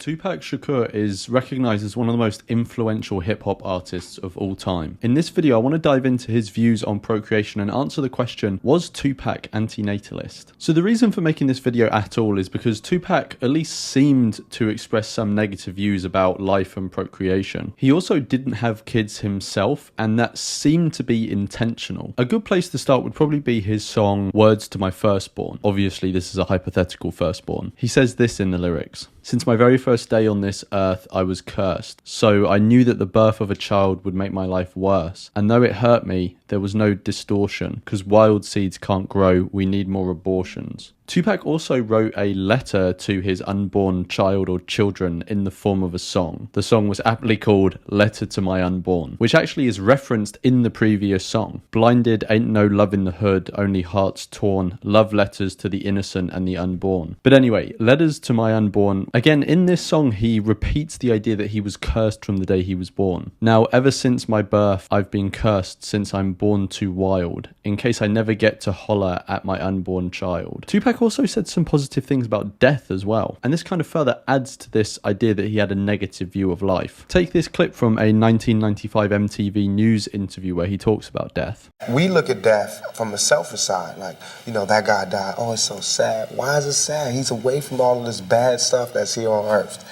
Tupac Shakur is recognized as one of the most influential hip-hop artists of all time. In this video, I want to dive into his views on procreation and answer the question, was Tupac antinatalist? So the reason for making this video at all is because Tupac at least seemed to express some negative views about life and procreation. He also didn't have kids himself, and that seemed to be intentional. A good place to start would probably be his song, Words to My Firstborn. Obviously, this is a hypothetical firstborn. He says this in the lyrics. Since my very first day on this earth, I was cursed. So I knew that the birth of a child would make my life worse. And though it hurt me, there was no distortion. Because wild seeds can't grow, we need more abortions. Tupac also wrote a letter to his unborn child or children in the form of a song. The song was aptly called Letter to My Unborn, which actually is referenced in the previous song. Blinded, ain't no love in the hood, only hearts torn, love letters to the innocent and the unborn. But anyway, Letters to My Unborn. Again, in this song, he repeats the idea that he was cursed from the day he was born. Now, ever since my birth, I've been cursed since I'm born too wild, in case I never get to holler at my unborn child. Tupac also said some positive things about death as well, and this kind of further adds to this idea that he had a negative view of life. Take this clip from a 1995 MTV News interview where he talks about death. We look at death from a selfish side, like, you know, that guy died, oh, it's so sad. Why is it sad? He's away from all of this bad stuff that's here on earth.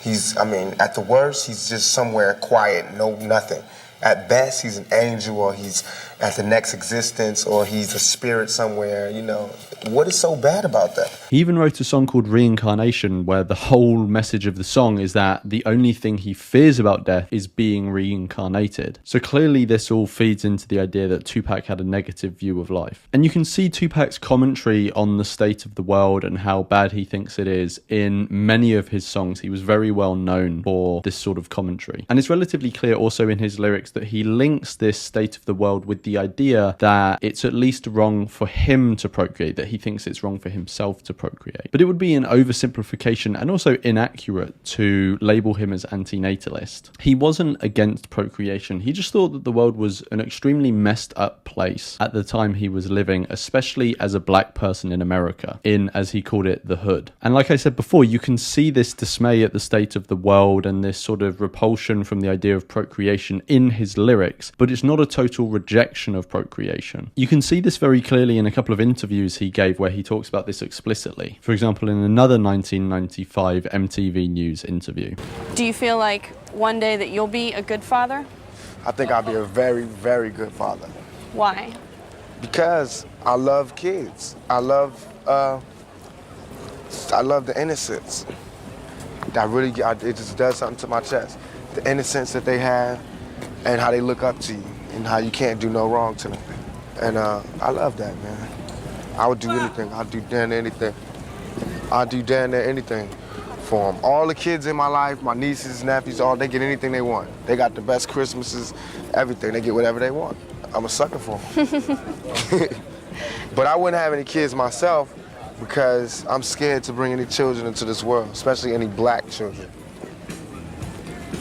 At the worst, he's just somewhere quiet, nothing. At best, he's an angel, or he's at the next existence, or he's a spirit somewhere, you know. What is so bad about that? He even wrote a song called Reincarnation, where the whole message of the song is that the only thing he fears about death is being reincarnated. So clearly this all feeds into the idea that Tupac had a negative view of life. And you can see Tupac's commentary on the state of the world and how bad he thinks it is in many of his songs. He was very well known for this sort of commentary. And it's relatively clear also in his lyrics that he links this state of the world with the idea that it's at least wrong for him to procreate, that he thinks it's wrong for himself to procreate. But it would be an oversimplification and also inaccurate to label him as antinatalist. He wasn't against procreation. He just thought that the world was an extremely messed up place at the time he was living, especially as a black person in America, in, as he called it, the hood. And like I said before, you can see this dismay at the state of the world and this sort of repulsion from the idea of procreation in his lyrics, but it's not a total rejection of procreation. You can see this very clearly in a couple of interviews he gave where he talks about this explicitly. For example, in another 1995 MTV News interview. Do you feel like one day that you'll be a good father? I think I'll be a very, very good father. Why? Because I love kids. I love the innocence. It just does something to my chest. The innocence that they have, and how they look up to you, and how you can't do no wrong to them. And I love that, man. I would do anything. I'd do damn near anything. I'd do damn near anything for them. All the kids in my life, my nieces, nephews, they get anything they want. They got the best Christmases, everything. They get whatever they want. I'm a sucker for them. But I wouldn't have any kids myself because I'm scared to bring any children into this world, especially any black children.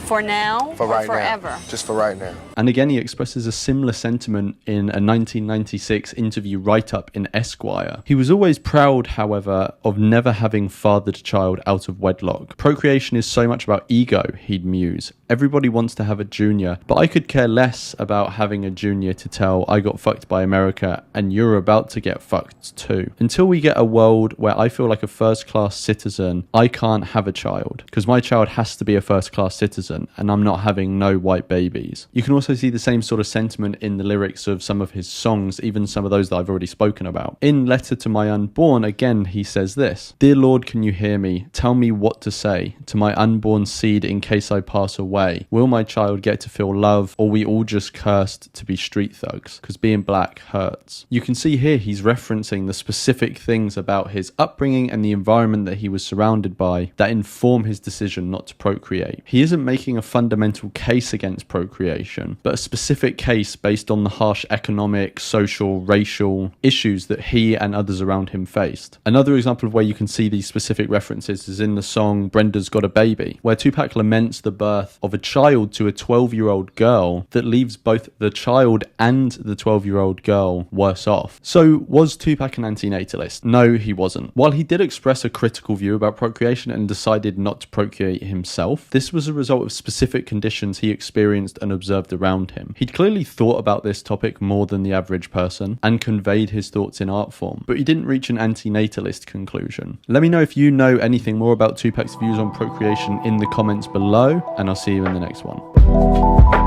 For now for or right forever? Now. Just for right now. And again, he expresses a similar sentiment in a 1996 interview write-up in Esquire. He was always proud, however, of never having fathered a child out of wedlock. Procreation is so much about ego, he'd muse. Everybody wants to have a junior, but I could care less about having a junior to tell I got fucked by America and you're about to get fucked too. Until we get a world where I feel like a first-class citizen, I can't have a child, because my child has to be a first-class citizen, and I'm not having no white babies. You can also see the same sort of sentiment in the lyrics of some of his songs, even some of those that I've already spoken about. In Letter to My Unborn, again, he says this: Dear Lord, can you hear me? Tell me what to say to my unborn seed in case I pass away. Will my child get to feel love, or we all just cursed to be street thugs? Because being black hurts. You can see here he's referencing the specific things about his upbringing and the environment that he was surrounded by that inform his decision not to procreate. He isn't making a fundamental case against procreation. but a specific case based on the harsh economic, social, racial issues that he and others around him faced. Another example of where you can see these specific references is in the song Brenda's Got a Baby, where Tupac laments the birth of a child to a 12-year-old girl that leaves both the child and the 12-year-old girl worse off. So was Tupac an antinatalist? No, he wasn't. While he did express a critical view about procreation and decided not to procreate himself, this was a result of specific conditions he experienced and observed around him. He'd clearly thought about this topic more than the average person and conveyed his thoughts in art form, but he didn't reach an antinatalist conclusion. Let me know if you know anything more about Tupac's views on procreation in the comments below, and I'll see you in the next one.